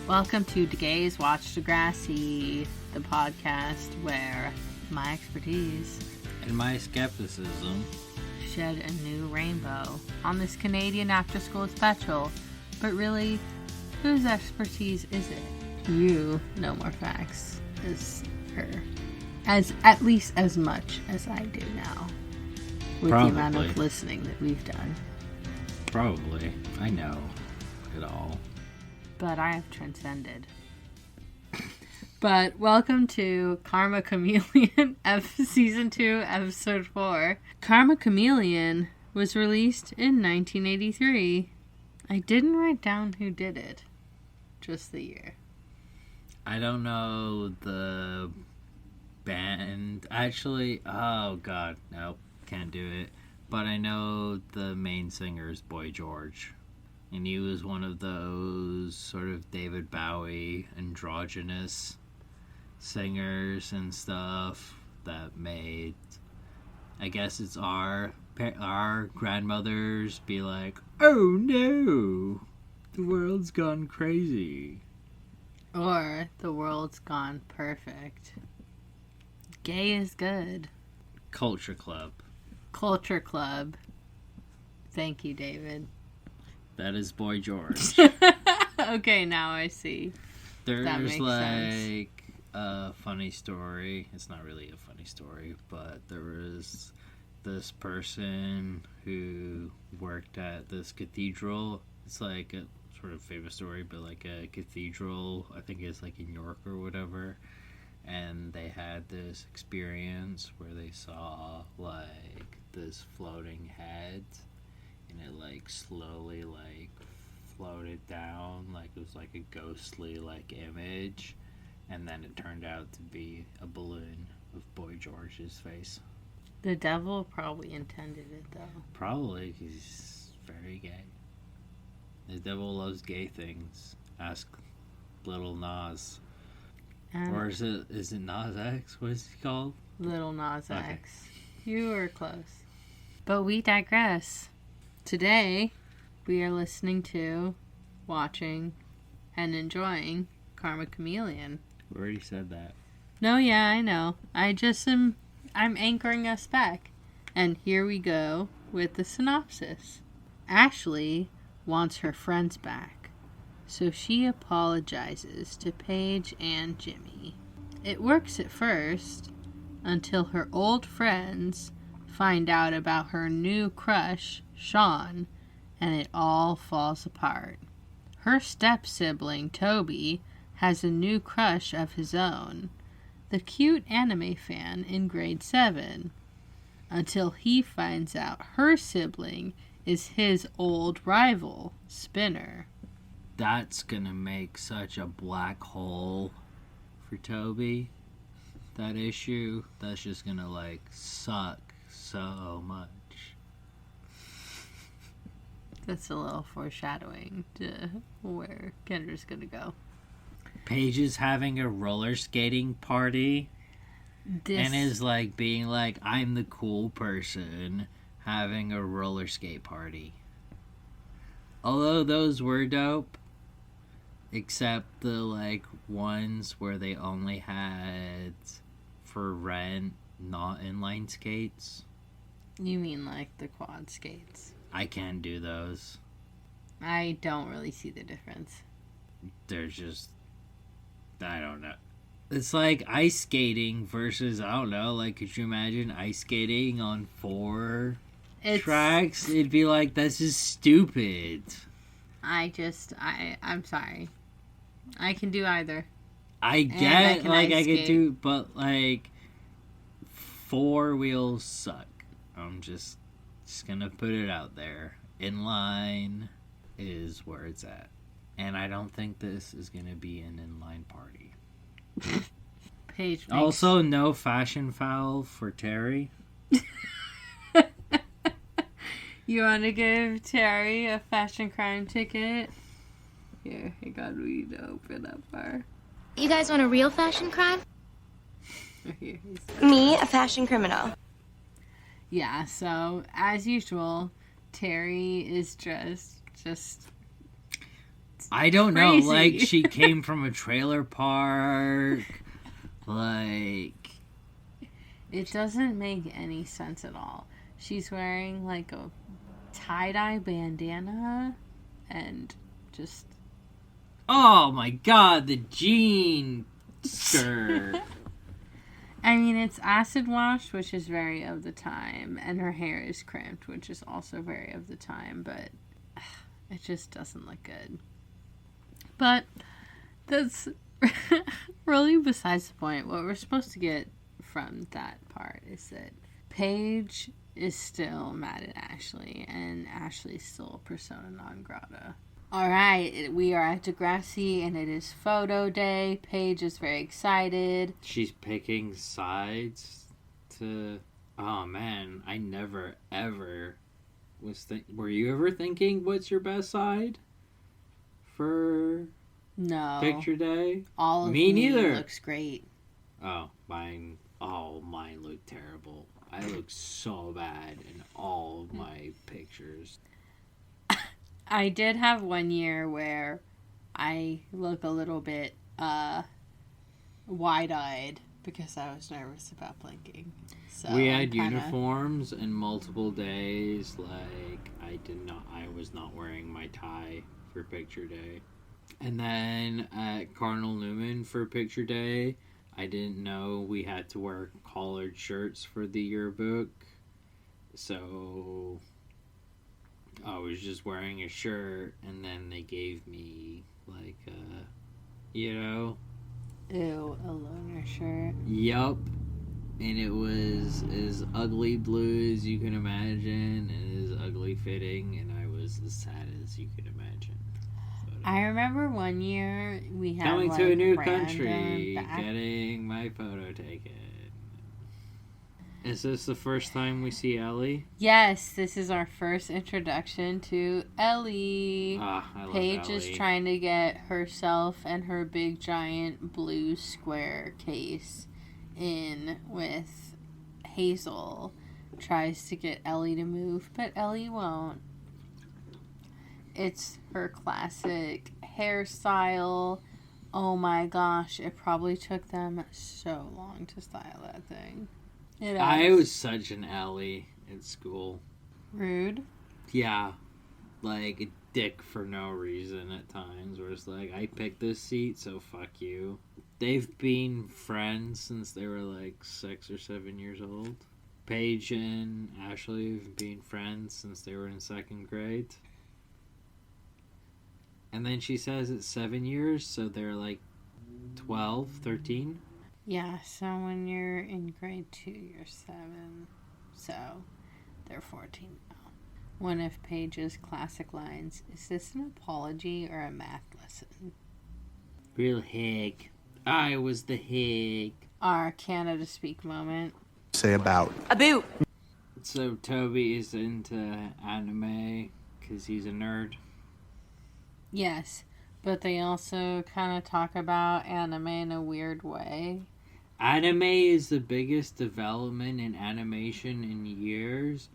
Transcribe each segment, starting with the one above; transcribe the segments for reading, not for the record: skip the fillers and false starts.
Welcome to Gays Watch Degrassi, the podcast where my expertise and my skepticism shed a new rainbow on this Canadian after-school special. But really, whose expertise is it? You know more facts as her. At least as much as I do now. With Probably. the amount of listening that we've done. Probably. I know it all. But I have transcended. But welcome to Karma Chameleon, Season 2, Episode 4. Karma Chameleon was released in 1983. I didn't write down who did it. Just the year. I don't know the band. Actually, oh god, nope, can't do it. But I know the main singer is Boy George. And he was one of those sort of David Bowie androgynous singers and stuff that made, I guess it's our grandmothers be like, oh no, the world's gone crazy. Or the world's gone perfect. Gay is good. Culture Club. Culture Club. Thank you, David. That is Boy George. Okay, now I see. There's sense. A funny story. It's not really a funny story, but there was this person who worked at this cathedral. It's like a sort of famous story, but like a cathedral, I think it's like in York or whatever. And they had this experience where they saw like this floating head, and it like slowly like floated down, like it was like a ghostly like image, and then it turned out to be a balloon of Boy George's face. The devil probably intended it, though. Probably, he's very gay. The devil loves gay things. Ask Little Nas. Or is it Nas X? What is he called? Little Nas Okay. X. You were close. But we digress. Today, we are listening to, watching, and enjoying Karma Chameleon. We already said that. No, yeah, I know. I'm anchoring us back. And here we go with the synopsis. Ashley wants her friends back, so she apologizes to Paige and Jimmy. It works at first, until her old friends find out about her new crush, Sean, and it all falls apart. Her step-sibling, Toby, has a new crush of his own, the cute anime fan in grade 7, until he finds out her sibling is his old rival, Spinner. That's gonna make such a black hole for Toby. That issue, that's just gonna like suck so much. That's a little foreshadowing to where Kendra's gonna go. Paige is having a roller skating party and is like being like, I'm the cool person having a roller skate party. Although those were dope, except the like ones where they only had for rent not inline skates. You mean like the quad skates? I can't do those. I don't really see the difference. They're just, I don't know. It's like ice skating versus, I don't know, like could you imagine ice skating on 4 tracks? It'd be like, that's just stupid. I'm sorry. I can do either. I get, like, I can do, but, like, 4 wheels suck. I'm just gonna put it out there. Inline is where it's at. And I don't think this is gonna be an inline party. Paige makes... Also, no fashion foul for Terry. You want to give Terry a fashion crime ticket? Here, I got me to open up our... You guys want a real fashion crime? Here, Me, a fashion criminal. Yeah, so, as usual, Terry is just I don't know. Crazy. Like, she came from a trailer park. Like, It doesn't make any sense at all. She's wearing like a tie-dye bandana and just... oh my god, the jean skirt. I mean, it's acid washed, which is very of the time, and her hair is crimped, which is also very of the time, but it just doesn't look good. But that's really besides the point. What we're supposed to get from that part is that Paige is still mad at Ashley, and Ashley's still persona non grata. Alright, we are at Degrassi, and it is photo day. Paige is very excited. She's picking sides to... oh man, I never ever was were you ever thinking what's your best side for No. picture day? All of Me neither. looks great. Mine looked terrible. I looked so bad in all of my pictures. I did have one year where I look a little bit wide-eyed because I was nervous about blinking. So We had uniforms and multiple days. Like, I was not wearing my tie for picture day. And then at Cardinal Newman for picture day, I didn't know we had to wear collared shirts for the yearbook. So I was just wearing a shirt, and then they gave me, like, Ew, a loner shirt. yup. And it was as ugly blue as you can imagine, and as ugly fitting, and I was as sad as you can imagine. I remember one year we had Coming like, to a new random country, getting my photo taken. Is this the first time we see Ellie? Yes, this is our first introduction to Ellie. I love Paige Ellie. is trying to get herself and her big giant blue square case in with Hazel. Tries to get Ellie to move, but Ellie won't. It's her classic hairstyle. Oh my gosh, it probably took them so long to style that thing. I was such an Ellie in school. Rude. Yeah. Like a dick for no reason at times, where it's like, I picked this seat, so fuck you. They've been friends since they were like 6 or 7 years old. Paige and Ashley have been friends since they were in 2nd grade. And then she says it's 7 years, so they're like 12, 13. Yeah, so when you're in grade 2, you're 7. So they're 14 now. One of Paige's classic lines, is this an apology or a math lesson? Real hig. I was the hig. Our Canada speak moment. Say about. A boot. So Toby is into anime because he's a nerd. Yes, but they also kind of talk about anime in a weird way. Anime is the biggest development in animation in years.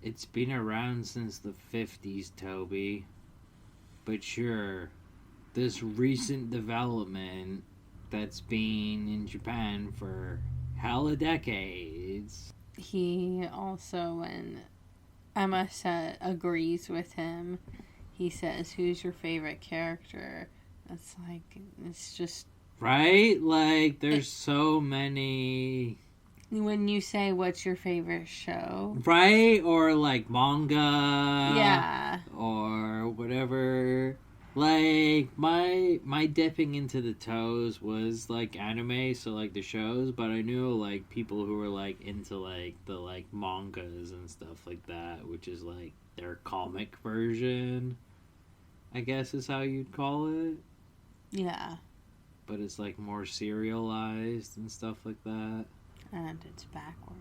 It's been around since the 50s, Toby. But sure, this recent development that's been in Japan for hella decades. He also, when Emma agrees with him, he says, who's your favorite character? It's like, it's just... Right? Like, there's so many... When you say, what's your favorite show? Right? Or, like, manga. Yeah. Or whatever. Like, my dipping into the toes was, like, anime, so, like, the shows. But I knew, like, people who were, like, into, like, the, like, mangas and stuff like that. Which is, like, their comic version, I guess is how you'd call it. Yeah. But it's, like, more serialized and stuff like that. And it's backward.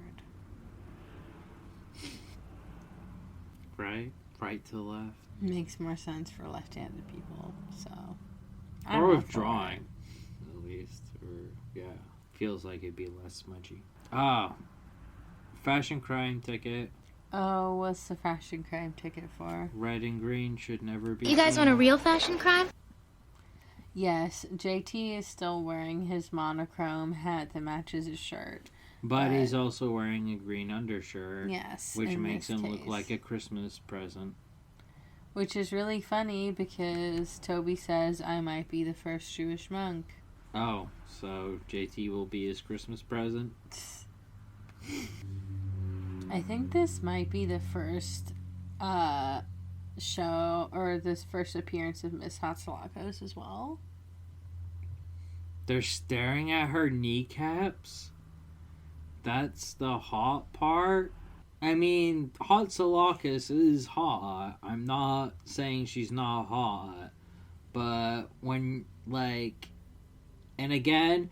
Right? Right to left. Makes more sense for left-handed people, so... Or with drawing, at least. Or, yeah. Feels like it'd be less smudgy. Fashion crime ticket. Oh, what's the fashion crime ticket for? Red and green should never be You guys seen. want a real fashion crime? Yes, JT is still wearing his monochrome hat that matches his shirt. But he's also wearing a green undershirt. Yes. Which makes him look like a Christmas present. Which is really funny because Toby says, I might be the first Jewish monk. Oh, so JT will be his Christmas present? I think this might be the first show, or this first appearance of Miss Hatsalakos as well. They're staring at her kneecaps? That's the hot part? I mean, Hatsalakos is hot. I'm not saying she's not hot. But when, like... And again,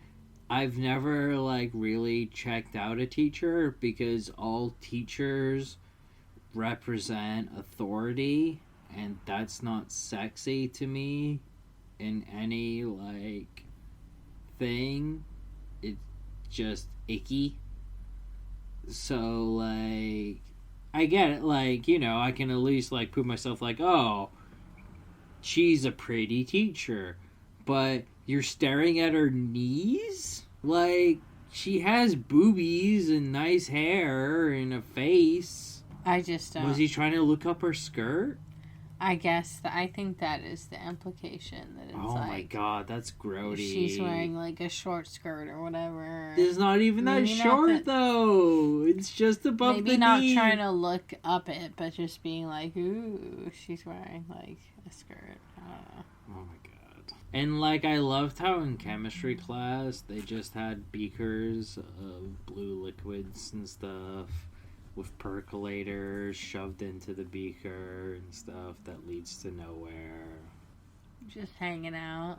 I've never, like, really checked out a teacher because all teachers represent authority, and that's not sexy to me in any, like, thing. It's just icky. So, like, I get it, like, you know, I can at least, like, put myself like, oh, she's a pretty teacher. But you're staring at her knees? Like, she has boobies and nice hair and a face. I just don't. Was he trying to look up her skirt? I guess, I think that is the implication. That it's my god, that's grody. She's wearing, like, a short skirt or whatever. It's not even that short, though. It's just above the knee. Maybe not trying to look up it, but just being like, ooh, she's wearing, like, a skirt. I don't know. Oh my god. And, like, I loved how in chemistry class they just had beakers of blue liquids and stuff with percolators shoved into the beaker and stuff that leads to nowhere. Just hanging out.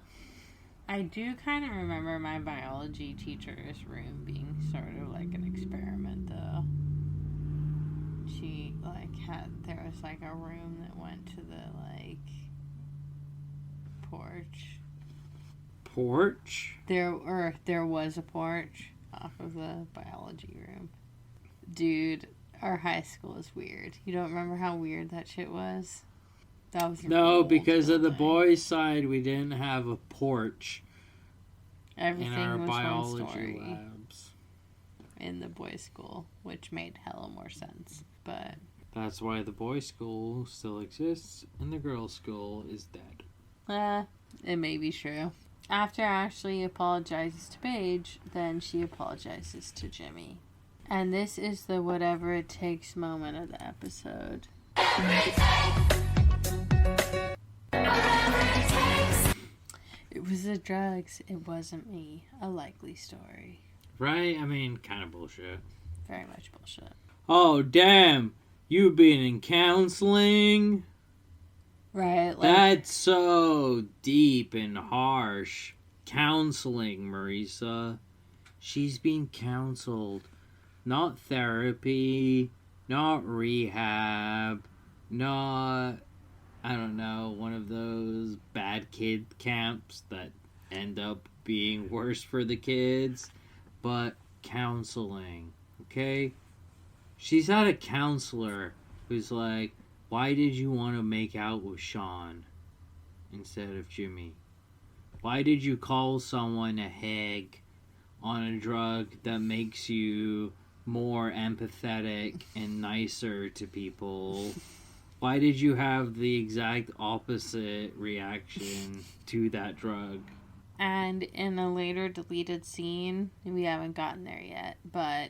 I do kind of remember my biology teacher's room being sort of like an experiment, though. She, like, there was, like, a room that went to the, like, porch. Porch? There was a porch off of the biology room. Dude, our high school is weird. You don't remember how weird that shit was? That was no, because of the boys' side, we didn't have a porch. Everything in our was biology one story labs. In the boys' school, which made hella more sense. But that's why the boys' school still exists and the girls' school is dead. It may be true. After Ashley apologizes to Paige, then she apologizes to Jimmy. And this is the whatever it takes moment of the episode. It was the drugs. It wasn't me. A likely story. Right? I mean, kind of bullshit. Very much bullshit. Oh, damn. You've been in counseling? Right. Like, that's so deep and harsh. Counseling, Marisa. She's being counseled. Not therapy. Not rehab. Not, I don't know, one of those bad kid camps that end up being worse for the kids. But counseling. Okay? She's not a counselor who's like, why did you want to make out with Sean instead of Jimmy? Why did you call someone a hag on a drug that makes you more empathetic and nicer to people? Why did you have the exact opposite reaction to that drug? And in a later deleted scene, we haven't gotten there yet, but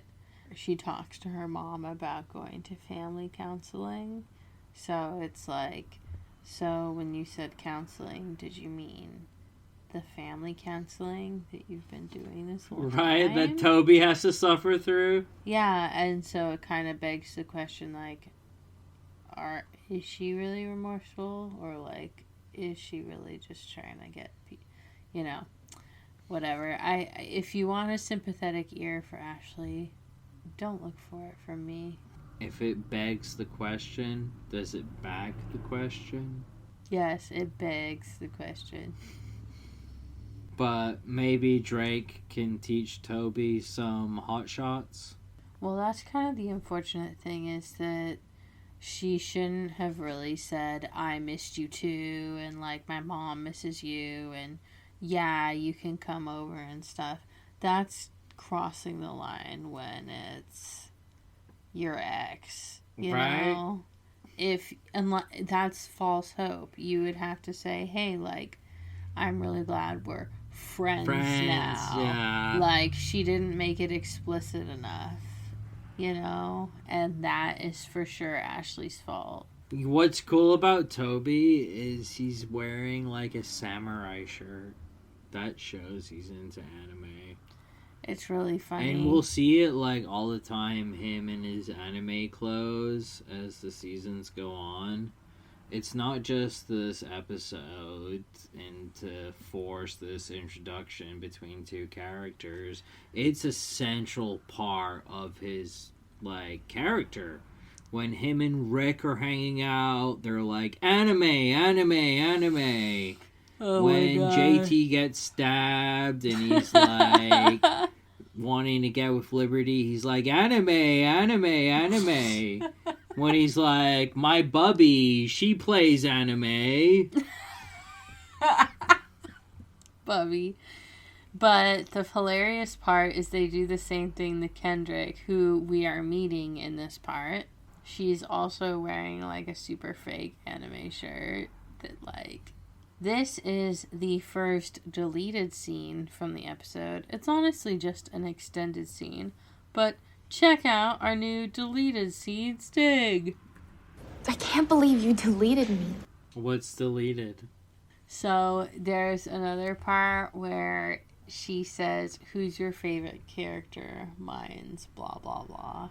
she talks to her mom about going to family counseling. So it's like, so when you said counseling, did you mean the family counseling that you've been doing this whole time? Right, that Toby has to suffer through? Yeah, and so it kind of begs the question, like, is she really remorseful? Or, like, is she really just trying to get, you know, whatever. If you want a sympathetic ear for Ashley, don't look for it from me. If it begs the question, does it bag the question? Yes, it begs the question. But maybe Drake can teach Toby some hot shots? Well, that's kind of the unfortunate thing, is that she shouldn't have really said, I missed you too, and, like, my mom misses you, and yeah, you can come over and stuff. That's crossing the line when it's your ex, you know? Unless that's false hope. You would have to say, hey, like, I'm really glad we're friends now. Yeah. Like, she didn't make it explicit enough, you know? And that is for sure Ashley's fault. What's cool about Toby is he's wearing, like, a samurai shirt. That shows he's into anime. It's really funny. And we'll see it, like, all the time, him in his anime clothes as the seasons go on. It's not just this episode and to force this introduction between two characters. It's a central part of his, like, character. When him and Rick are hanging out, they're like, anime, anime, anime. Oh when my God. JT gets stabbed and he's like wanting to get with Liberty, he's like, anime, anime, anime. When he's like, my bubby, she plays anime. Bubby. But the hilarious part is they do the same thing to Kendrick, who we are meeting in this part. She's also wearing, like, a super fake anime shirt that, like... This is the first deleted scene from the episode. It's honestly just an extended scene. But check out our new deleted scene stig. I can't believe you deleted me. What's deleted? So there's another part where she says, who's your favorite character? Mine's blah, blah, blah.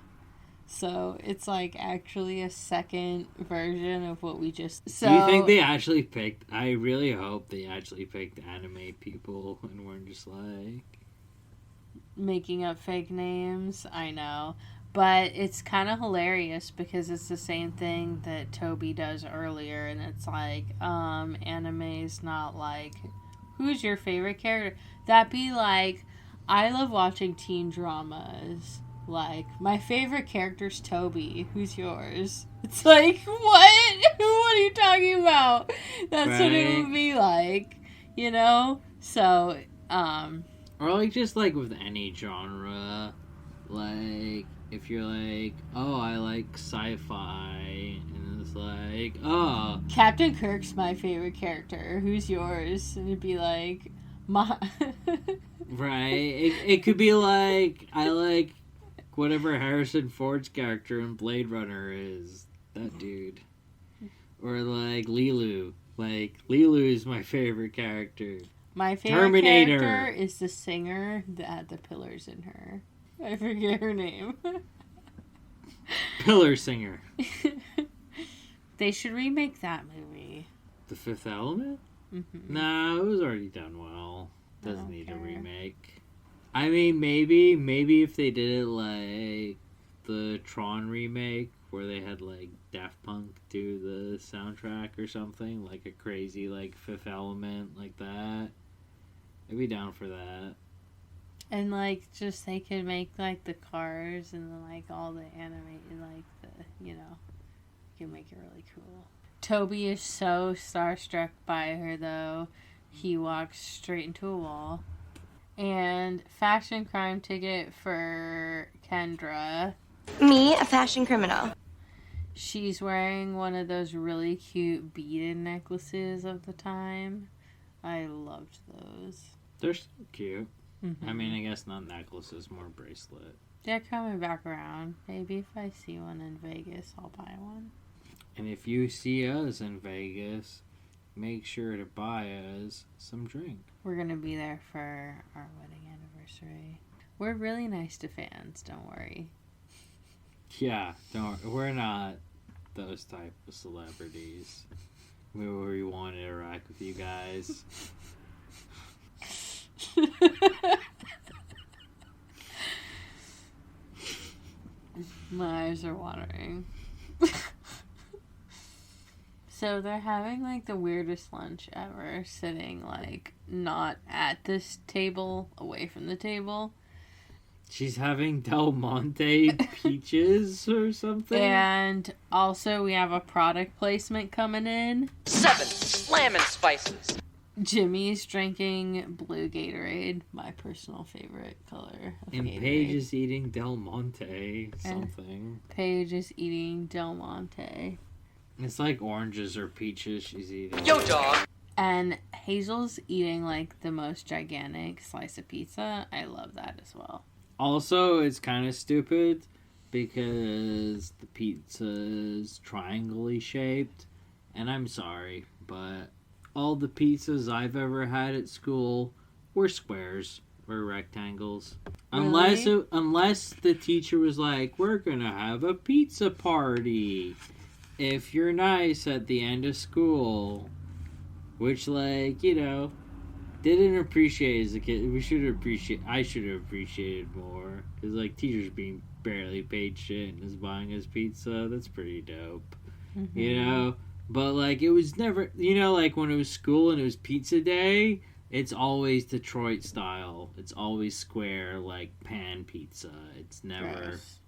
So it's like actually a second version of what we just... So, do you think they actually picked... I really hope they actually picked anime people and weren't just like... making up fake names? I know. But it's kind of hilarious because it's the same thing that Toby does earlier. And it's like, anime's not like, who's your favorite character? That'd be like, I love watching teen dramas. Like, my favorite character's Toby. Who's yours? It's like, what? What are you talking about? That's what it would be like, you know? So, Or, like, just, like, with any genre. Like, if you're like, oh, I like sci-fi. And it's like, oh. Captain Kirk's my favorite character. Who's yours? And it'd be like, Right. It could be like, I like... whatever Harrison Ford's character in Blade Runner is, that dude. Or like Lilu. Like, Lilu is my favorite character. My favorite Terminator. character is the singer that had the pillars in her. I forget her name. Pillar Singer. They should remake that movie. The Fifth Element? Mm-hmm. Nah, it was already done well. Doesn't need a care. remake. I mean, maybe if they did it like the Tron remake, where they had like Daft Punk do the soundtrack or something, like a crazy like Fifth Element like that. I'd be down for that. And like, just they could make like the cars and like all the anime, like the, you know, you can make it really cool. Toby is so starstruck by her though, he walks straight into a wall. And fashion crime ticket for Kendra. Me, a fashion criminal. She's wearing one of those really cute beaded necklaces of the time. I loved those. They're so cute. Mm-hmm. I mean, I guess not necklaces, more bracelet. They're coming back around. Maybe if I see one in Vegas, I'll buy one. And if you see us in Vegas, make sure to buy us some drink. We're going to be there for our wedding anniversary. We're really nice to fans, don't worry. Yeah, we're not those type of celebrities. We want to interact with you guys. My eyes are watering. So they're having like the weirdest lunch ever, sitting like not at this table, away from the table. She's having Del Monte peaches or something. And also we have a product placement coming in. 7 slamming spices. Jimmy's drinking blue Gatorade, my personal favorite color of And Gatorade. Paige is eating Del Monte something. Paige is eating Del Monte. It's like oranges or peaches she's eating. Yo, dog! And Hazel's eating like the most gigantic slice of pizza. I love that as well. Also, it's kind of stupid because the pizza's triangle-y shaped. And I'm sorry, but all the pizzas I've ever had at school were squares or rectangles. Really? Unless the teacher was like, we're gonna have a pizza party if you're nice at the end of school. Which, like, you know, didn't appreciate as a kid. I should have appreciated more. Because, like, teachers being barely paid shit and is buying us pizza, that's pretty dope. Mm-hmm. You know? But, like, it was never, you know, like, when it was school and it was pizza day, it's always Detroit style. It's always square, like, pan pizza. It's never... Gross.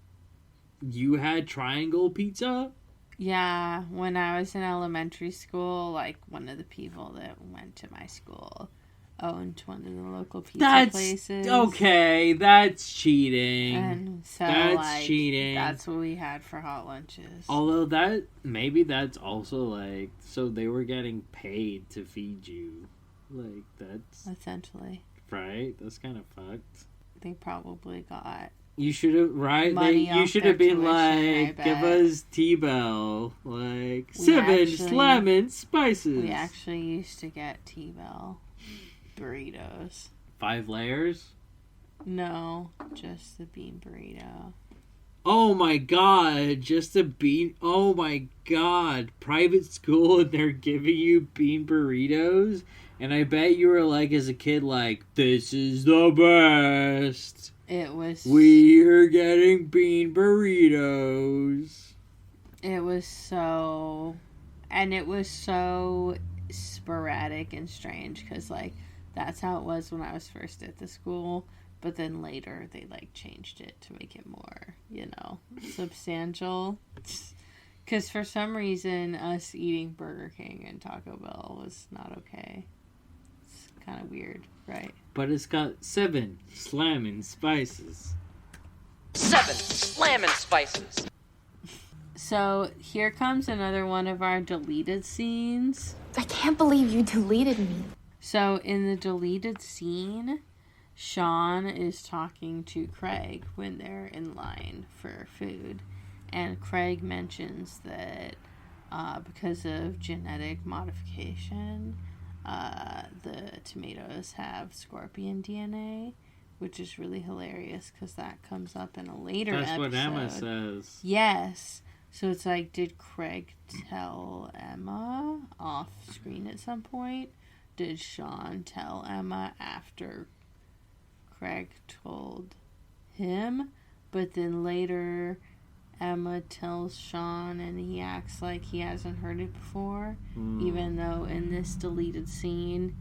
You had triangle pizza? Yeah, when I was in elementary school, like, one of the people that went to my school owned one of the local pizza places. Okay, that's cheating. And so, That's like, cheating. that's what we had for hot lunches. Although maybe that's also like, so they were getting paid to feed you. Like, that's, Essentially. right? That's kind of fucked. They probably got... You should have, right? Money You off should their have been tuition, I like, bet. give us T-Bell. Like, We 7 actually- lemon spices. We actually used to get T-Bell burritos. 5 layers? No, just the bean burrito. Oh my god, just a bean. Oh my god, private school and they're giving you bean burritos? And I bet you were like, as a kid, like, this is the best. It was... We're getting bean burritos. It was so... And it was so sporadic and strange, because, like, that's how it was when I was first at the school. But then later, they, like, changed it to make it more, you know, substantial. Because for some reason, us eating Burger King and Taco Bell was not okay. It's kind of weird, right? But it's got 7 slamming spices. 7 slamming spices. So, here comes another one of our deleted scenes. I can't believe you deleted me. So, in the deleted scene, Sean is talking to Craig when they're in line for food. And Craig mentions that because of genetic modification, the tomatoes have scorpion DNA, which is really hilarious because that comes up in a later episode. That's what Emma says. Yes. So it's like, did Craig tell Emma off screen at some point? Did Sean tell Emma after Craig told him? But then later, Emma tells Sean and he acts like he hasn't heard it before. Even though in this deleted scene,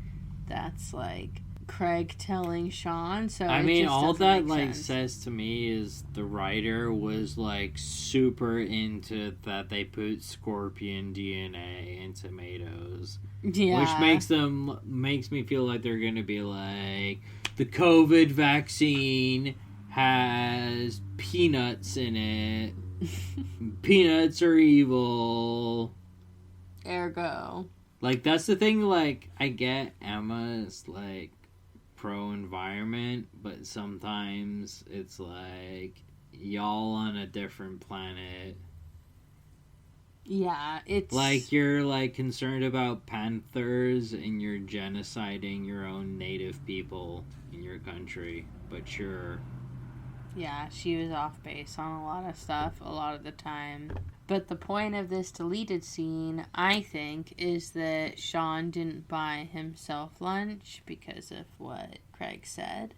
that's like Craig telling Sean. So I it mean, just all doesn't that make like sense. says to me is the writer was like super into that they put scorpion DNA in tomatoes, Yeah. which makes me feel like they're gonna be like, the COVID vaccine has peanuts in it. Peanuts are evil. Ergo. Like, that's the thing. Like, I get Emma's like pro-environment, but sometimes it's like, y'all on a different planet. Yeah, it's... Like, you're like concerned about panthers and you're genociding your own native people in your country, but sure. Yeah, she was off base on a lot of stuff a lot of the time. But the point of this deleted scene, I think, is that Sean didn't buy himself lunch because of what Craig said.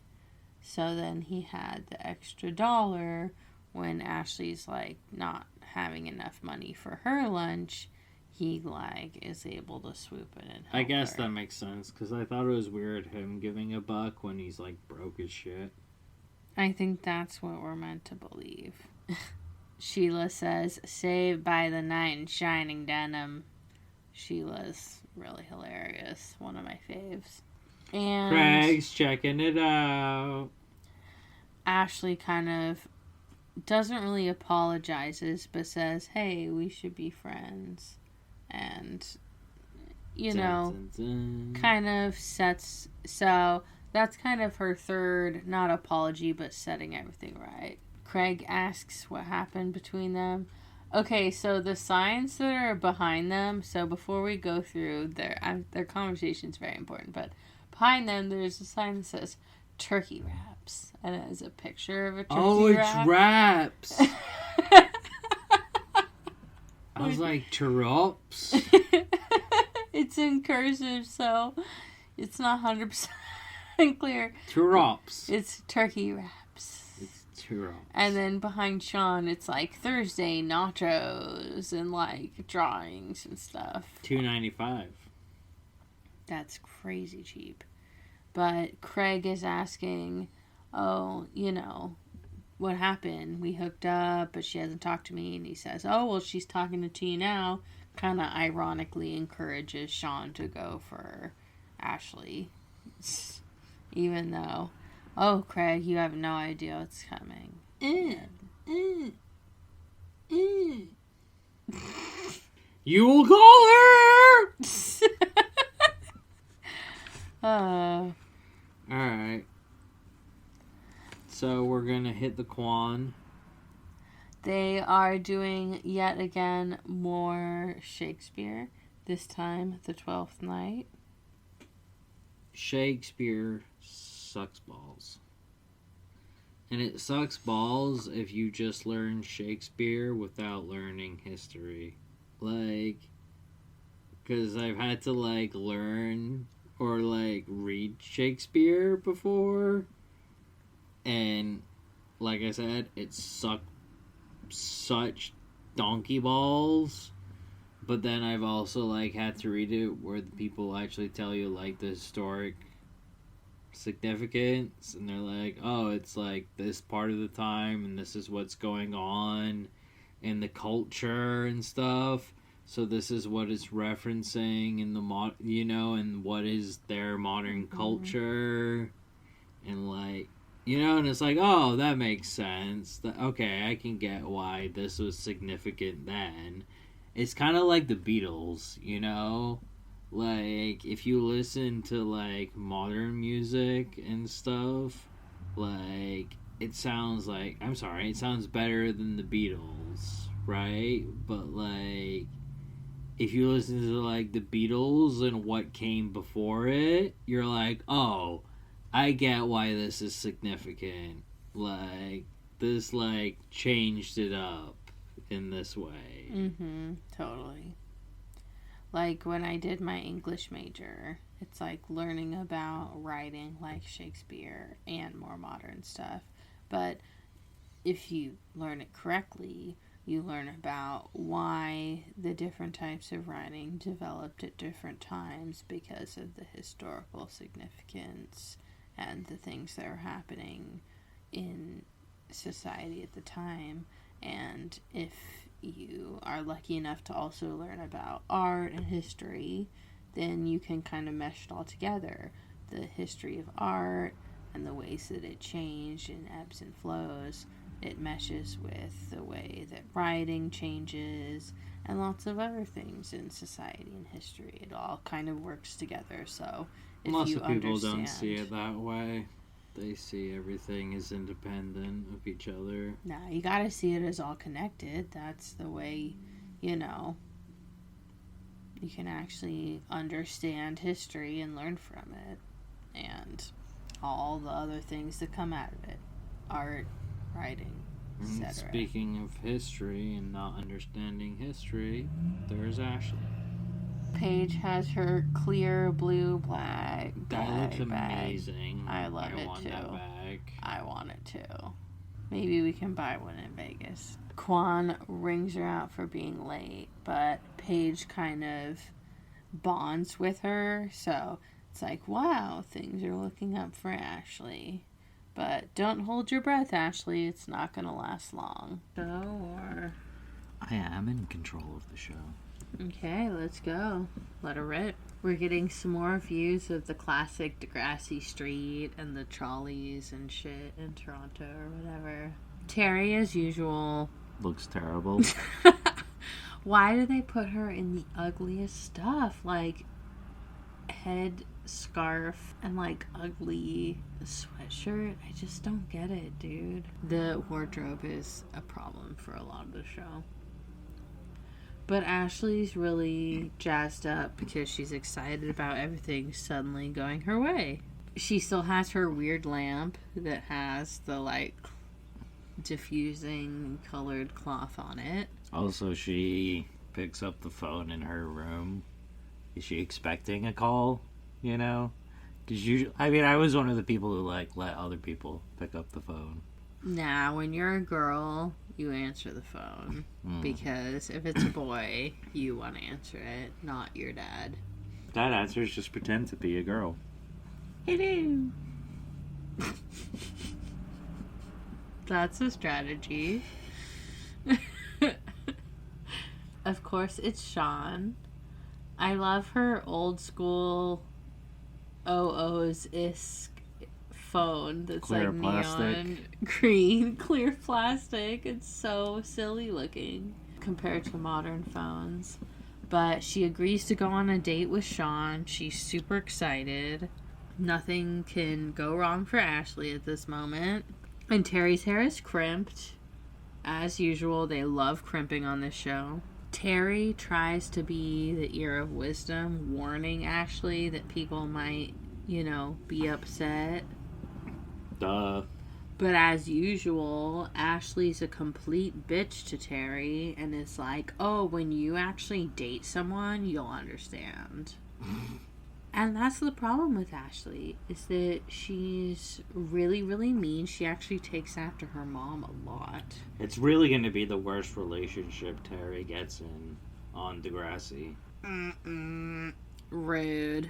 So then he had the extra $1 when Ashley's, like, not having enough money for her lunch. He, like, is able to swoop in and help I guess her. that makes sense, because I thought it was weird him giving $1 when he's like broke as shit. I think that's what we're meant to believe. Sheila says, saved by the knight in shining denim. Sheila's really hilarious. One of my faves. And Craig's checking it out. Ashley kind of doesn't really apologizes, but says, hey, we should be friends. And, kind of sets... So, that's kind of her third, not apology, but setting everything right. Craig asks what happened between them. Okay, so the signs that are behind them, so before we go through their conversation is very important, but behind them there's a sign that says turkey wraps, and it has a picture of a turkey wrap. Oh, it's wraps. I was like, Turops? It's in cursive, so it's not 100% clear. Turops. It's turkey wraps. It's Turops. And then behind Sean, it's like Thursday nachos and like drawings and stuff. $2.95. That's crazy cheap. But Craig is asking, oh, what happened? We hooked up, but she hasn't talked to me. And he says, oh, well, she's talking to T now. Kind of ironically encourages Sean to go for Ashley. Even though, oh, Craig, you have no idea what's coming. You will call her! Alright. So we're gonna hit the Quan. They are doing, yet again, more Shakespeare. This time, The Twelfth Night. Shakespeare sucks balls. And it sucks balls if you just learn Shakespeare without learning history. Like, because I've had to, like, learn or, like, read Shakespeare before. And, like I said, it sucked such donkey balls. But then I've also, like, had to read it where the people actually tell you, like, the historic significance. And they're like, oh, it's, like, this part of the time, and this is what's going on in the culture and stuff. So this is what it's referencing in the, and what is their modern culture. And, like, and it's like, oh, that makes sense. Okay, I can get why this was significant then. It's kind of like the Beatles, Like, if you listen to, like, modern music and stuff, like, it sounds better than the Beatles, right? But, like, if you listen to, like, the Beatles and what came before it, you're like, oh, I get why this is significant. Like, this, like, changed it up in this way. Totally. Like when I did my English major, it's like learning about writing like Shakespeare and more modern stuff. But if you learn it correctly, you learn about why the different types of writing developed at different times because of the historical significance and the things that are happening in society at the time. And if you are lucky enough to also learn about art and history, then you can kind of mesh it all together. The history of art and the ways that it changed in ebbs and flows. It meshes with the way that writing changes and lots of other things in society and history. It all kind of works together. So if lots you of people understand, don't see it that way. They see everything as independent of each other. No, you gotta see it as all connected. That's the way, you can actually understand history and learn from it. And all the other things that come out of it. Art, writing, etc. Speaking of history and not understanding history, there's Ashley. Paige has her clear blue black That looks bag. amazing. I love it want too. That bag. I want it too. Maybe we can buy one in Vegas. Quan rings her out for being late, but Paige kind of bonds with her, so it's like, wow, things are looking up for Ashley. But don't hold your breath, Ashley. It's not going to last long. I am in control of the show. Okay, let's go. Let her rip. We're getting some more views of the classic Degrassi Street and the trolleys and shit in Toronto or whatever. Terry, as usual. Looks terrible. Why do they put her in the ugliest stuff? Like, head scarf and, like, ugly sweatshirt? I just don't get it, dude. The wardrobe is a problem for a lot of the show. But Ashley's really jazzed up because she's excited about everything suddenly going her way. She still has her weird lamp that has the, like, diffusing colored cloth on it. Also, she picks up the phone in her room. Is she expecting a call? You know? Because usually, I mean, I was one of the people who, like, let other people pick up the phone. Nah, when you're a girl, you answer the phone. Because if it's a boy, you want to answer it, not your dad. Dad answers, just pretend to be a girl. Hello. That's a strategy. Of course, it's Sean. I love her old school OO's-esque phone that's Clear like plastic. neon green, clear plastic. It's so silly looking compared to modern phones. But she agrees to go on a date with Sean. She's super excited. Nothing can go wrong for Ashley at this moment. And Terry's hair is crimped. As usual, they love crimping on this show. Terry tries to be the ear of wisdom, warning Ashley that people might, be upset. Duh. But as usual, Ashley's a complete bitch to Terry and is like, oh, when you actually date someone, you'll understand. And that's the problem with Ashley, is that she's really, really mean. She actually takes after her mom a lot. It's really going to be the worst relationship Terry gets in on Degrassi. Rude.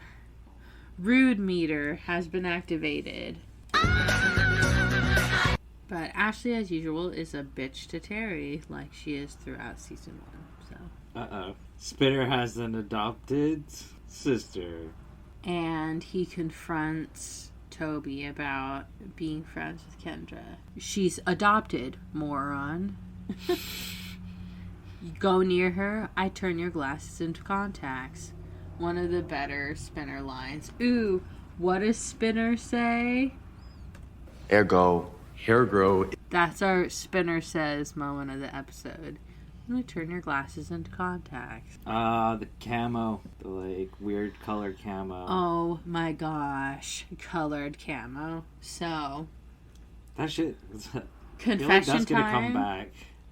Rude meter has been activated. But Ashley, as usual, is a bitch to Terry, like she is throughout season 1. So. Uh-oh. Spinner has an adopted sister. And he confronts Toby about being friends with Kendra. She's adopted, moron. You go near her, I turn your glasses into contacts. One of the better Spinner lines. Ooh, what does Spinner say? Ergo, hair grow. That's our Spinner says moment of the episode. I'm gonna turn your glasses into contacts. The camo. The, like, weird colored camo. Oh my gosh. Colored camo. So. That shit. Confession that's gonna time. come back.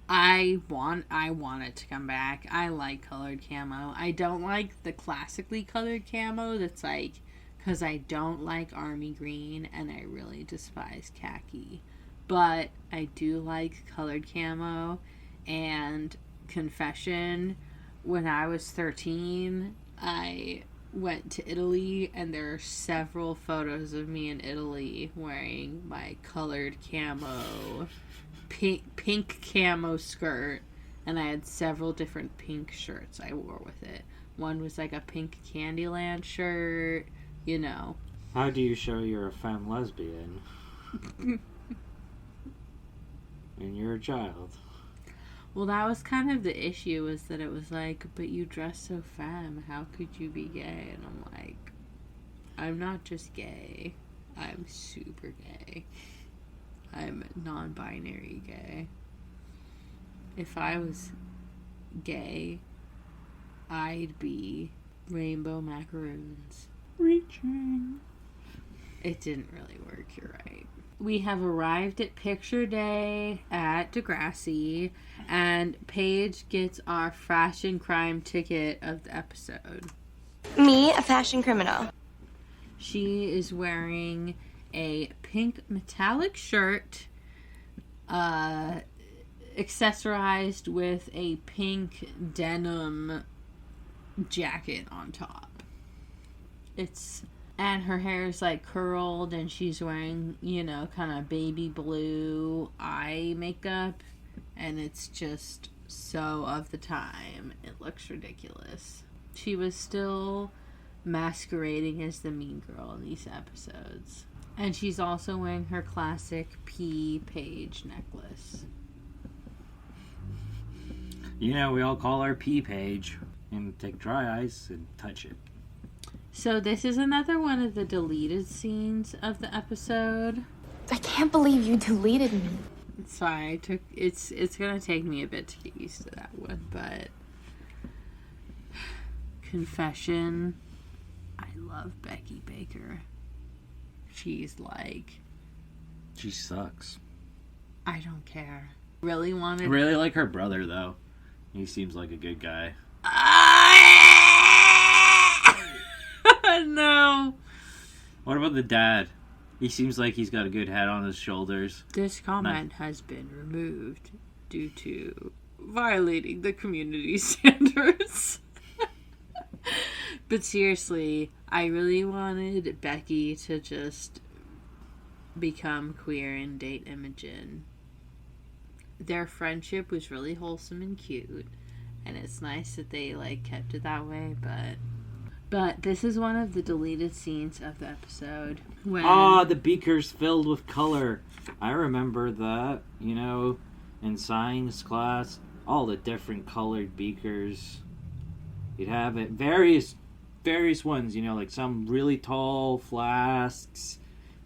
I want it to come back. I like colored camo. I don't like the classically colored camo that's like, because I don't like army green and I really despise khaki. But I do like colored camo. And confession, when I was 13, I went to Italy and there are several photos of me in Italy wearing my colored camo, pink camo skirt, and I had several different pink shirts I wore with it. One was like a pink Candyland shirt, How do you show you're a femme lesbian? And you're a child. Well, that was kind of the issue, was that it was like, but you dress so femme, how could you be gay? And I'm like, I'm not just gay, I'm super gay. I'm non-binary gay. If I was gay, I'd be rainbow macaroons. Reaching. It didn't really work, you're right. We have arrived at picture day at Degrassi, and Paige gets our fashion crime ticket of the episode. Me, a fashion criminal. She is wearing a pink metallic shirt, accessorized with a pink denim jacket on top. And her hair is like curled, and she's wearing, kind of baby blue eye makeup, and it's just so of the time. It looks ridiculous. She was still masquerading as the mean girl in these episodes. And she's also wearing her classic P Page necklace. You know, we all call her P Page. And take dry ice and touch it. So this is another one of the deleted scenes of the episode. I can't believe you deleted me. Sorry, it's gonna take me a bit to get used to that one, but confession, I love Becky Baker. She sucks. I don't care. Really I really like her brother though. He seems like a good guy. No. What about the dad? He seems like he's got a good head on his shoulders. This comment has been removed due to violating the community standards. But seriously, I really wanted Becky to just become queer and date Imogen. Their friendship was really wholesome and cute, and it's nice that they kept it that way, but this is one of the deleted scenes of the episode. The beakers filled with color. I remember that, in science class, all the different colored beakers. You'd have it, various ones, like some really tall flasks,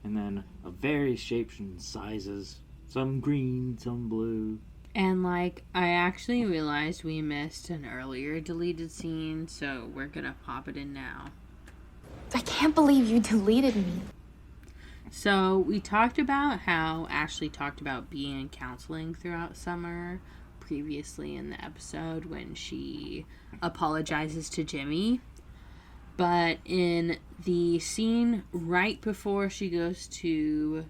and then of various shapes and sizes. Some green, some blue. And, I actually realized we missed an earlier deleted scene, so we're gonna pop it in now. I can't believe you deleted me. So, we talked about how Ashley talked about being in counseling throughout summer, previously in the episode when she apologizes to Jimmy. But in the scene right before she goes to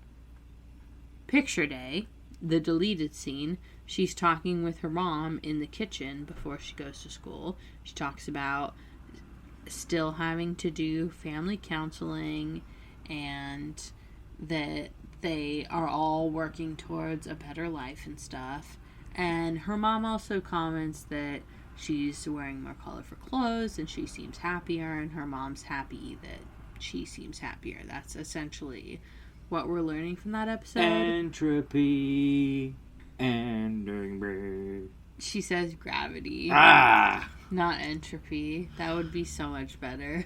picture day, the deleted scene, she's talking with her mom in the kitchen before she goes to school. She talks about still having to do family counseling and that they are all working towards a better life and stuff. And her mom also comments that she's wearing more colorful clothes and she seems happier, and her mom's happy that she seems happier. That's essentially what we're learning from that episode. Entropy. And she says gravity. Not entropy. That would be so much better.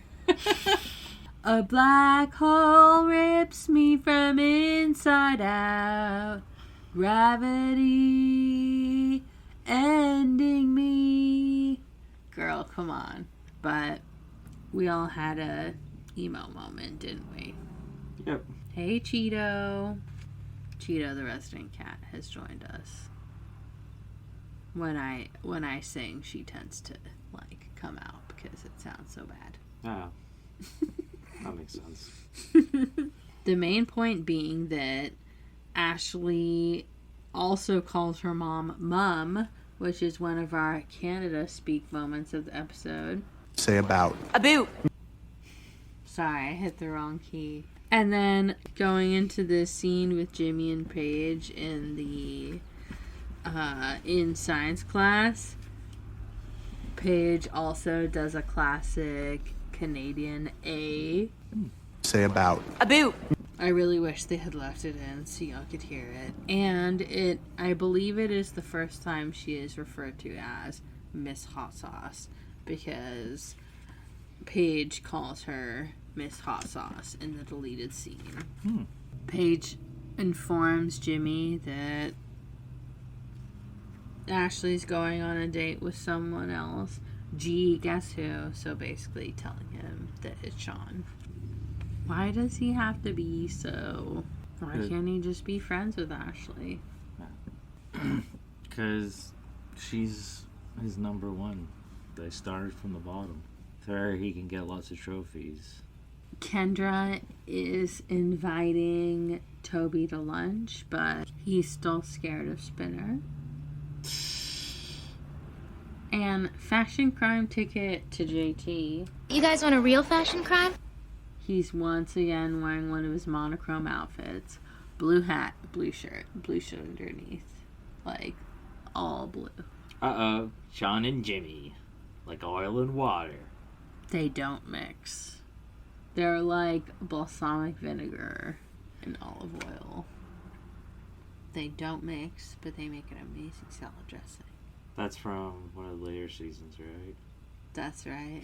A black hole rips me from inside out. Gravity ending me. Girl, come on. But we all had a emo moment, didn't we? Yep. Hey, Cheeto. Cheeto, the resident cat, has joined us. When I sing, she tends to come out because it sounds so bad. Ah, that makes sense. The main point being that Ashley also calls her mom Mum, which is one of our Canada speak moments of the episode. Say about. A boot. Sorry, I hit the wrong key. And then going into the scene with Jimmy and Paige in the in science class, Paige also does a classic Canadian A. Say about. A boot. I really wish they had left it in so y'all could hear it. And I believe it is the first time she is referred to as Miss Hot Sauce, because Paige calls her Miss Hot Sauce in the deleted scene. Paige informs Jimmy that Ashley's going on a date with someone else. Gee, guess who? So basically telling him that it's Sean. Why does he have to be so... Why can't he just be friends with Ashley? Because she's his number one. They started from the bottom. There he can get lots of trophies. Kendra is inviting Toby to lunch, but he's still scared of Spinner. And fashion crime ticket to JT. You guys want a real fashion crime? He's once again wearing one of his monochrome outfits. Blue hat, blue shirt underneath. All blue. Uh-oh. Sean and Jimmy. Like oil and water. They don't mix. They're like balsamic vinegar and olive oil. They don't mix, but they make an amazing salad dressing. That's from one of the later seasons, right? That's right.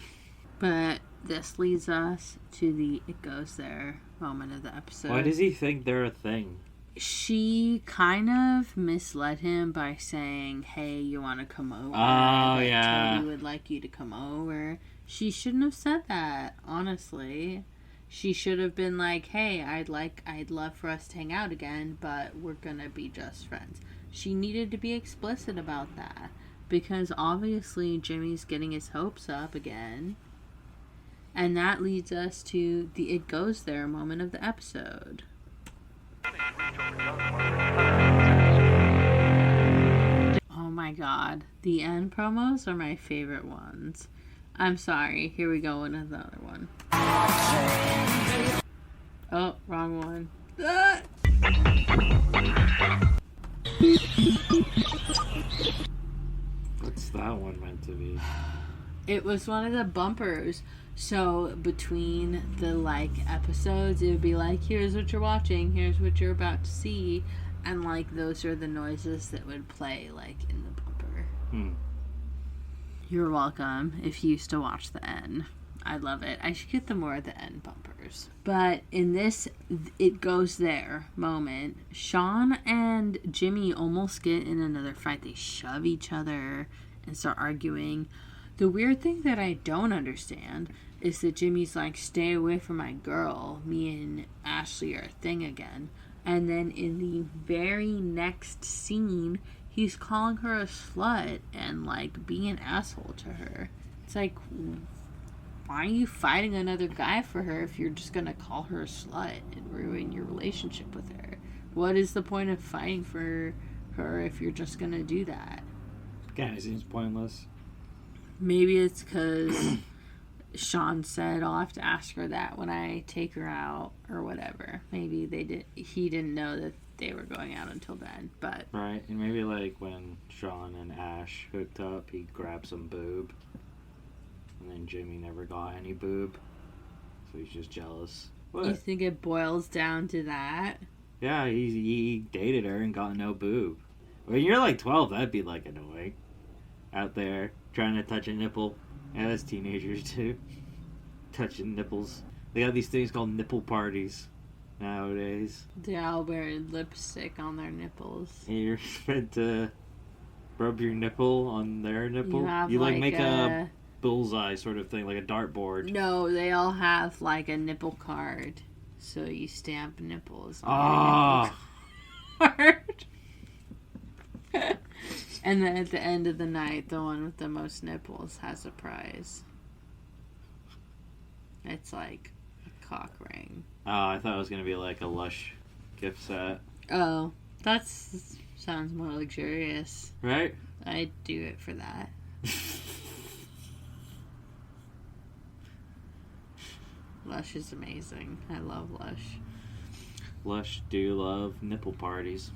But this leads us to the "it goes there" moment of the episode. Why does he think they're a thing? She kind of misled him by saying, "Hey, you want to come over? Oh, yeah. Toby would like you to come over." She shouldn't have said that, honestly. She should have been like, "Hey, I'd love for us to hang out again, but we're gonna be just friends." She needed to be explicit about that, because obviously Jimmy's getting his hopes up again. And that leads us to the "it goes there" moment of the episode. Oh my god. The end promos are my favorite ones. I'm sorry. Here we go. Another one. Oh, wrong one. Ah! What's that one meant to be? It was one of the bumpers. So between the episodes, it would be like, here's what you're watching, here's what you're about to see, and those are the noises that would play in the bumper. You're welcome if you used to watch the end. I love it. I should get the more of the end bumpers. But in this "it goes there" moment, Sean and Jimmy almost get in another fight. They shove each other and start arguing. The weird thing that I don't understand is that Jimmy's like, "Stay away from my girl. Me and Ashley are a thing again." And then in the very next scene, he's calling her a slut and being an asshole to her. It's like, why are you fighting another guy for her if you're just gonna call her a slut and ruin your relationship with her? What is the point of fighting for her if you're just gonna do that? Kind of seems pointless. Maybe it's because Sean said, "I'll have to ask her that when I take her out," or whatever. Maybe he didn't know that they were going out until then, but... Right, and maybe when Sean and Ash hooked up, he grabbed some boob. And then Jimmy never got any boob. So he's just jealous. What? You think it boils down to that? Yeah, he dated her and got no boob. When you're 12, that'd be annoying. Out there, trying to touch a nipple. Yeah, that's teenagers too. Touching nipples. They got these things called nipple parties nowadays. They all wear lipstick on their nipples. And you're meant to rub your nipple on their nipple. You make a bullseye sort of thing, like a dartboard. No, they all have a nipple card. So you stamp nipples on your nipple card. And then at the end of the night, the one with the most nipples has a prize. It's like a cock ring. Oh, I thought it was going to be a Lush gift set. Oh, that sounds more luxurious. Right? I'd do it for that. Lush is amazing. I love Lush. Lush do love nipple parties.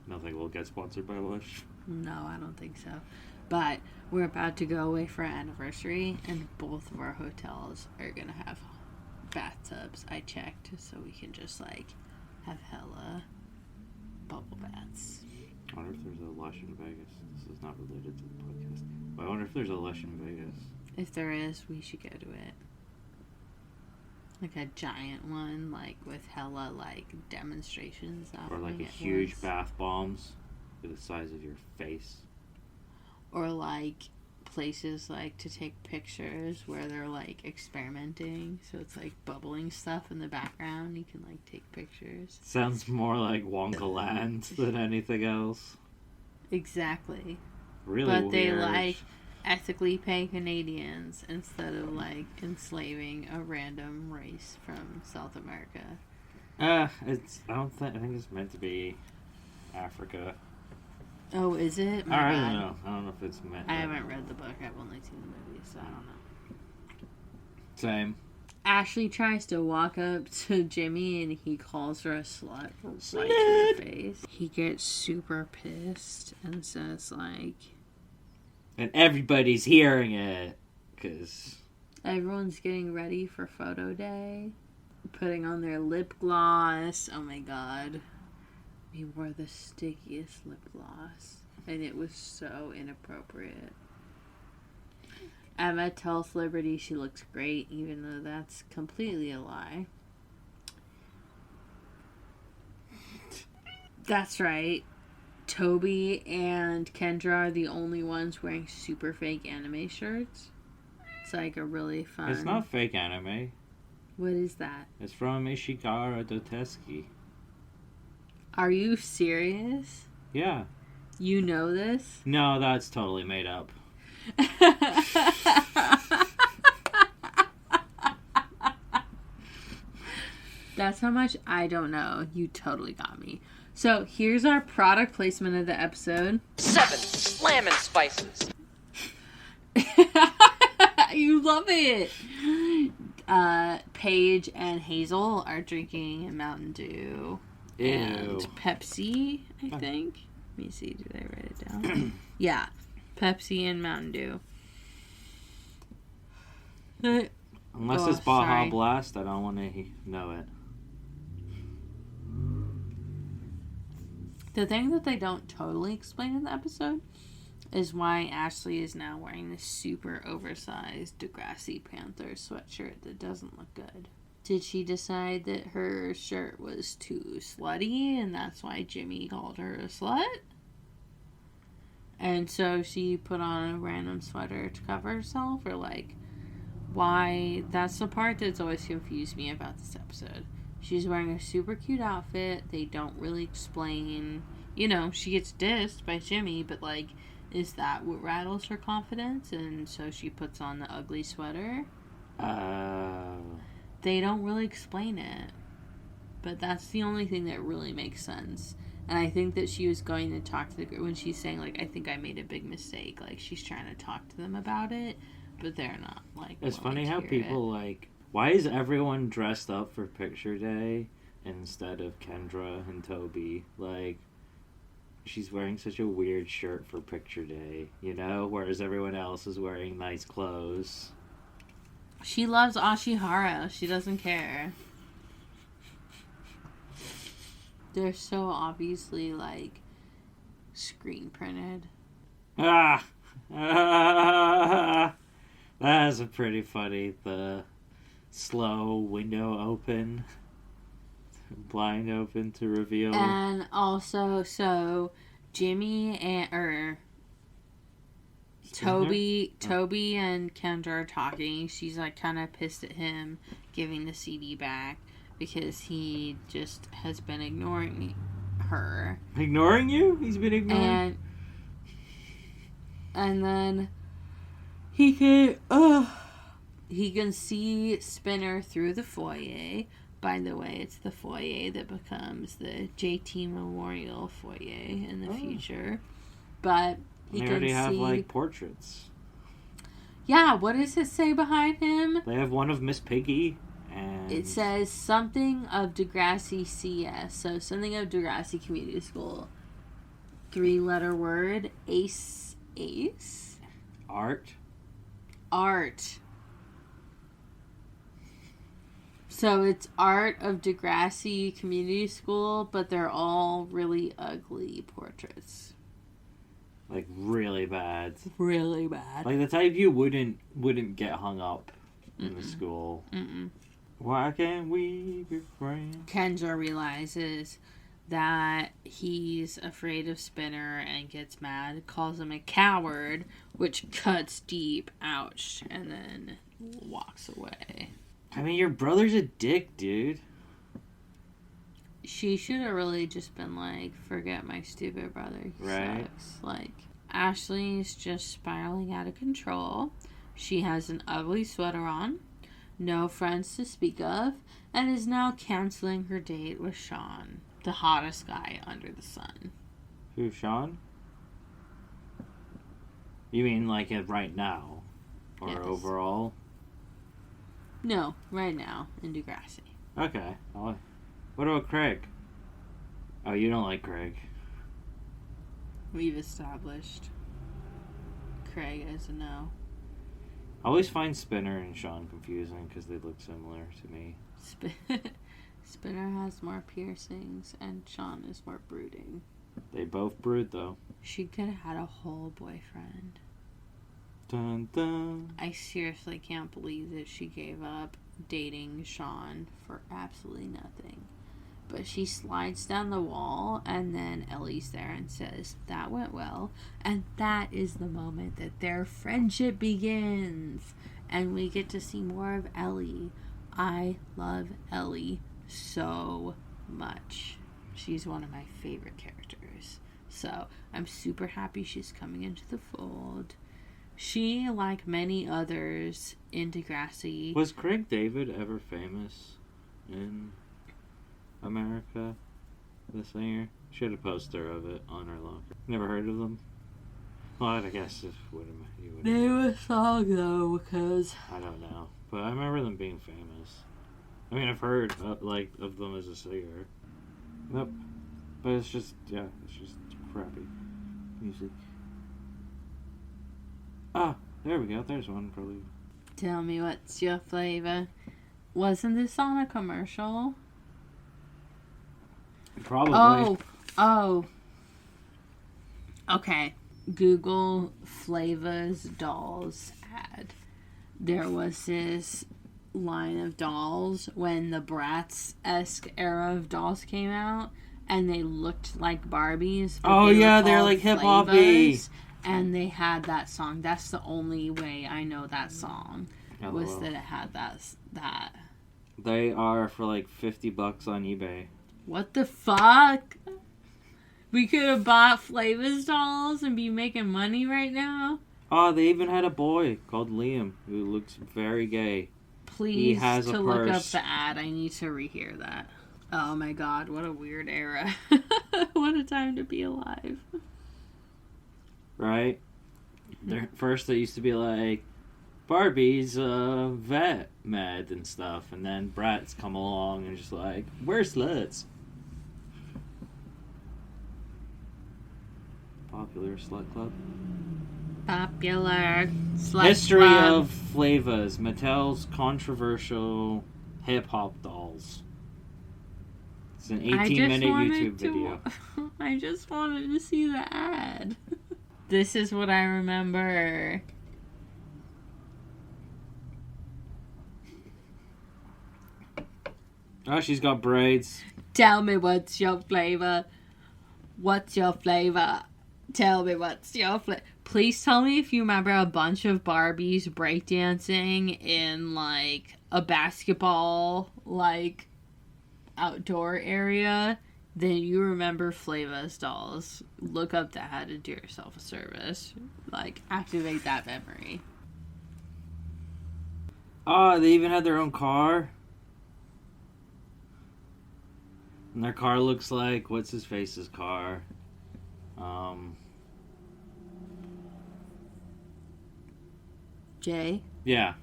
Nothing will get sponsored by Lush. No, I don't think so. But we're about to go away for our anniversary, and both of our hotels are going to have bathtubs. I checked, so we can just have hella bubble baths. I wonder if there's a Lush in Vegas. This is not related to the podcast. But I wonder if there's a Lush in Vegas. If there is, we should go to it. A giant one, with hella, demonstrations. Or a huge bath bombs the size of your face. Or places to take pictures where they're experimenting, so it's bubbling stuff in the background. You can take pictures. Sounds more like Wonka Land than anything else. Exactly. Really but weird. They ethically pay Canadians instead of enslaving a random race from South America. I think it's meant to be Africa. Oh, is it? I don't know. I don't know if it's meant. I haven't read the book. I've only seen the movie, so I don't know. Same. Ashley tries to walk up to Jimmy and he calls her a slut right to her face. He gets super pissed and says And everybody's hearing it. Because... Everyone's getting ready for photo day. Putting on their lip gloss. Oh my god. We wore the stickiest lip gloss. And it was so inappropriate. Emma tells Liberty she looks great, even though that's completely a lie. That's right. Toby and Kendra are the only ones wearing super fake anime shirts. It's like a really fun... It's not fake anime. What is that? It's from Ishigara Dotesuki. Are you serious? Yeah. You know this? No, that's totally made up. That's how much I don't know. You totally got me. So here's our product placement of the episode. 7 Slammin' Spices. You love it. Paige and Hazel are drinking Mountain Dew and Pepsi, I think. Let me see. Did I write it down? Yeah. Pepsi and Mountain Dew. Unless it's Baja Blast, I don't want to know it. The thing that they don't totally explain in the episode is why Ashley is now wearing this super oversized Degrassi Panther sweatshirt that doesn't look good. Did she decide that her shirt was too slutty and that's why Jimmy called her a slut? And so she put on a random sweater to cover herself? Or like, why? That's the part that's always confused me about this episode. She's wearing a super cute outfit. They don't really explain. You know, she gets dissed by Jimmy, but like, is that what rattles her confidence? And so she puts on the ugly sweater. They don't really explain it. But that's the only thing that really makes sense. And I think that she was going to talk to the group when she's saying, like, I think I made a big mistake. Like, she's trying to talk to them about it, but they're not, like, it's funny how people, like, why is everyone dressed up for picture day instead of Kendra and Toby? Like, she's wearing such a weird shirt for picture day, you know? Whereas everyone else is wearing nice clothes. She loves Ashihara. She doesn't care. They're so obviously, like, screen printed. That's a pretty funny. The slow window open, blind open to reveal. And also, so Jimmy and Toby and Kendra are talking. She's like kind of pissed at him giving the CD back because he just has been ignoring her. Ignoring you? He's been ignoring. And then he can see Spinner through the foyer. By the way, it's the foyer that becomes the JT Memorial foyer in the future. But he they already have, like, portraits. Yeah, what does it say behind him? They have one of Miss Piggy. And it says something of Degrassi CS. So something of Degrassi Community School. 3-letter word. Ace. Art. So it's art of Degrassi Community School, but they're all really ugly portraits. Like, really bad. Really bad. Like, the type you wouldn't get hung up in the school. Why can't we be friends? Kendra realizes that he's afraid of Spinner and gets mad, calls him a coward, which cuts deep, ouch, and then walks away. I mean, your brother's a dick, dude. She should have really just been like, forget my stupid brother. He sucks. Like, Ashley's just spiraling out of control. She has an ugly sweater on, no friends to speak of, and is now canceling her date with Sean, the hottest guy under the sun. Who, Sean? You mean like right now? Or yes. Overall? No, right now in Degrassi. Okay. What about Craig? Oh, you don't like Craig. We've established Craig as a no. I always find Spinner and Sean confusing because they look similar to me. Spinner has more piercings, and Sean is more brooding. They both brood, though. She could have had a whole boyfriend. Dun, dun. I seriously can't believe that she gave up dating Sean for absolutely nothing. But she slides down the wall, and then Ellie's there and says, "That went well." And that is the moment that their friendship begins. And we get to see more of Ellie. I love Ellie so much. She's one of my favorite characters. So I'm super happy she's coming into the fold. She, like many others in Degrassi... Was Craig David ever famous in America? The singer? She had a poster of it on her locker. Never heard of them? Well, I guess if you would. Name a song, though, because... I don't know. But I remember them being famous. I mean, I've heard, of them as a singer. Nope. But it's just crappy music. Ah, there we go. There's one, probably. Tell me what's your flavor. Wasn't this on a commercial? Probably. Oh. Okay. Google Flavors Dolls ad. There was this line of dolls when the Bratz-esque era of dolls came out, and they looked like Barbies. Oh yeah, they're like hip-hoppy. And they had that song. That's the only way I know that song. LOL. Was that it had that. They are for like $50 on eBay. What the fuck? We could have bought Flavors dolls and be making money right now. Oh, they even had a boy called Liam who looks very gay. Please, has a look up purse. the ad. I need to rehear that. Oh my god, what a weird era. What a time to be alive. Right? First they used to be like, Barbie's vet med and stuff, and then Bratz come along and just like, we're sluts. Popular slut club. Popular slut History club. of Flavas, Mattel's controversial hip-hop dolls. It's an 18-minute YouTube video. I just wanted to see the ad. This is what I remember. Oh, she's got braids. Tell me what's your flavor. What's your flavor? Tell me what's your flavor. Please tell me if you remember a bunch of Barbies breakdancing in, like, a basketball, like, outdoor area. Then you remember Flavors dolls. Look up that and do yourself a service. Like, activate that memory. Oh, they even had their own car. And their car looks like, what's his face's car? Jay? Yeah.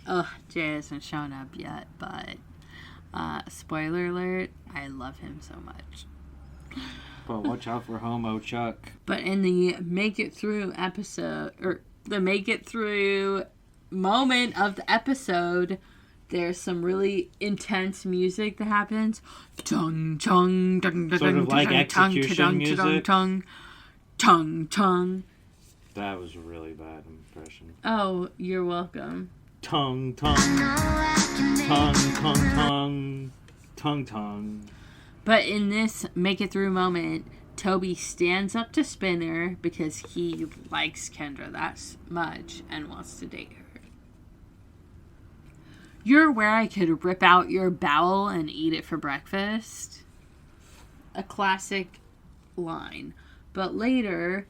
Ugh, Jay hasn't shown up yet, but spoiler alert, I love him so much. But watch out for Homo Chuck. But in the Make It Through episode, or the Make It Through moment of the episode, there's some really intense music that happens. Tung, tung, tung, tung, Sort of like tung, execution tung, music. tung, tung, tung, tung. That was a really bad impression. Oh, you're welcome. Tongue, tongue, tongue, tongue, tongue, tongue, tongue. But in this Make It Through moment, Toby stands up to Spinner because he likes Kendra that much and wants to date her. You're where I could rip out your bowel and eat it for breakfast. A classic line. But later,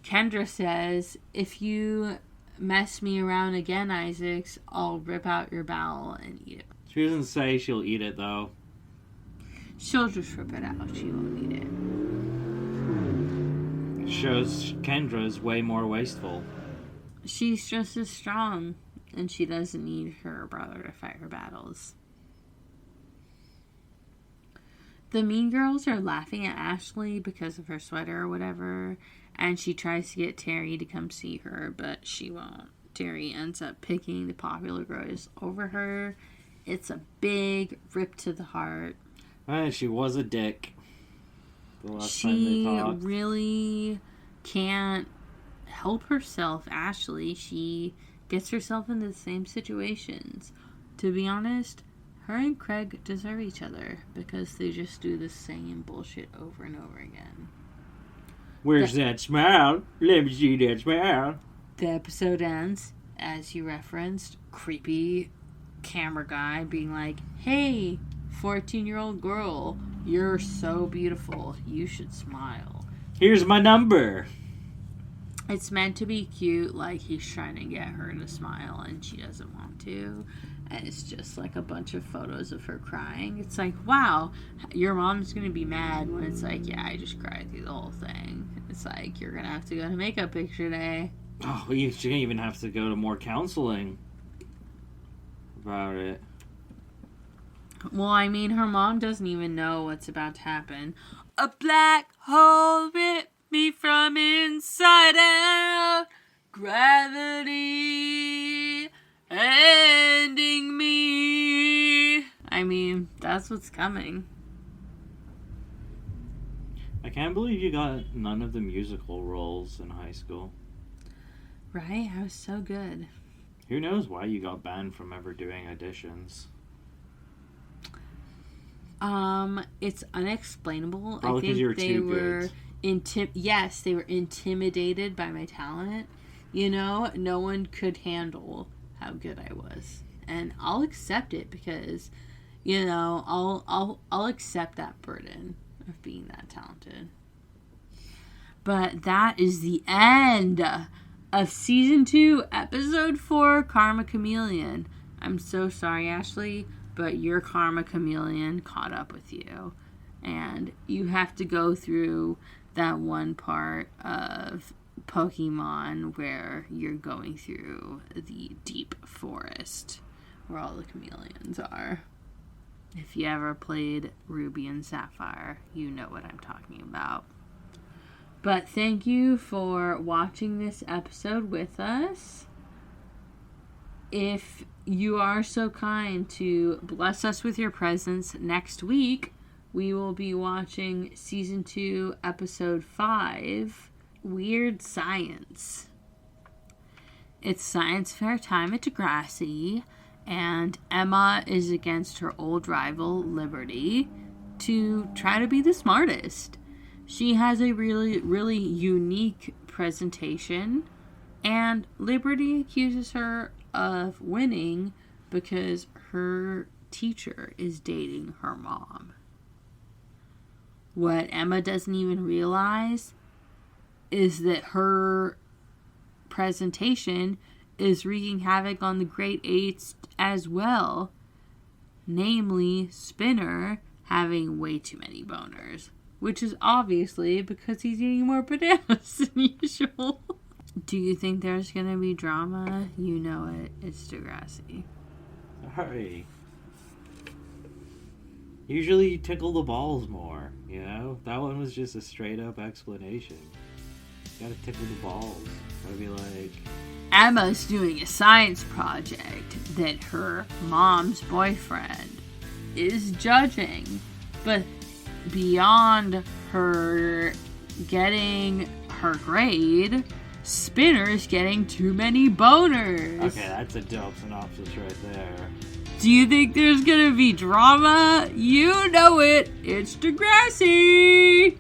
Kendra says, if you mess me around again, Isaacs, I'll rip out your bowel and eat it. She doesn't say she'll eat it, though. She'll just rip it out. She won't eat it. It shows Kendra's way more wasteful. She's just as strong, and she doesn't need her brother to fight her battles. The mean girls are laughing at Ashley because of her sweater or whatever, and she tries to get Terry to come see her, but she won't. Terry ends up picking the popular girls over her. It's a big rip to the heart. She was a dick. The last time She they talked. really can't help herself, Ashley. She gets herself into the same situations. To be honest, her and Craig deserve each other because they just do the same bullshit over and over again. Where's that smile? Let me see that smile. The episode ends, as you referenced, creepy camera guy being like, hey, 14-year-old girl, you're so beautiful. You should smile. Here's my number. It's meant to be cute, like he's trying to get her to smile and she doesn't want to. And it's just like a bunch of photos of her crying. It's like, wow, your mom's going to be mad when it's like, yeah, I just cried through the whole thing. It's like, you're going to have to go to makeup picture day. Oh, you're going to even have to go to more counseling about it. Well, I mean, her mom doesn't even know what's about to happen. A black hole ripped me from inside out. Gravity ending me. I mean, that's what's coming. I can't believe you got none of the musical roles in high school. Right? I was so good. Who knows why you got banned from ever doing auditions? It's unexplainable. Probably I think you were they too were good. Yes, they were intimidated by my talent. You know, no one could handle how good I was, and I'll accept it because, you know, I'll accept that burden of being that talented. But that is the end of season 2, episode 4, Karma Chameleon. I'm so sorry, Ashley, but your Karma Chameleon caught up with you. And you have to go through that one part of Pokemon where you're going through the deep forest where all the chameleons are. If you ever played Ruby and Sapphire, you know what I'm talking about. But thank you for watching this episode with us. If you are so kind to bless us with your presence next week, we will be watching Season 2, Episode 5, Weird Science. It's science fair time at Degrassi, and Emma is against her old rival, Liberty, to try to be the smartest. She has a really, really unique presentation, and Liberty accuses her of winning because her teacher is dating her mom. What Emma doesn't even realize is that her presentation is wreaking havoc on the grade 8s as well. Namely, Spinner having way too many boners. Which is obviously because he's eating more bananas than usual. Do you think there's going to be drama? You know it. It's Degrassi. Sorry. Usually you tickle the balls more, you know? That one was just a straight up explanation. You gotta tickle the balls. Gotta be like... Emma's doing a science project that her mom's boyfriend is judging. But beyond her getting her grade, Spinner's getting too many boners. Okay, that's a dope synopsis right there. Do you think there's gonna be drama? You know it. It's Degrassi.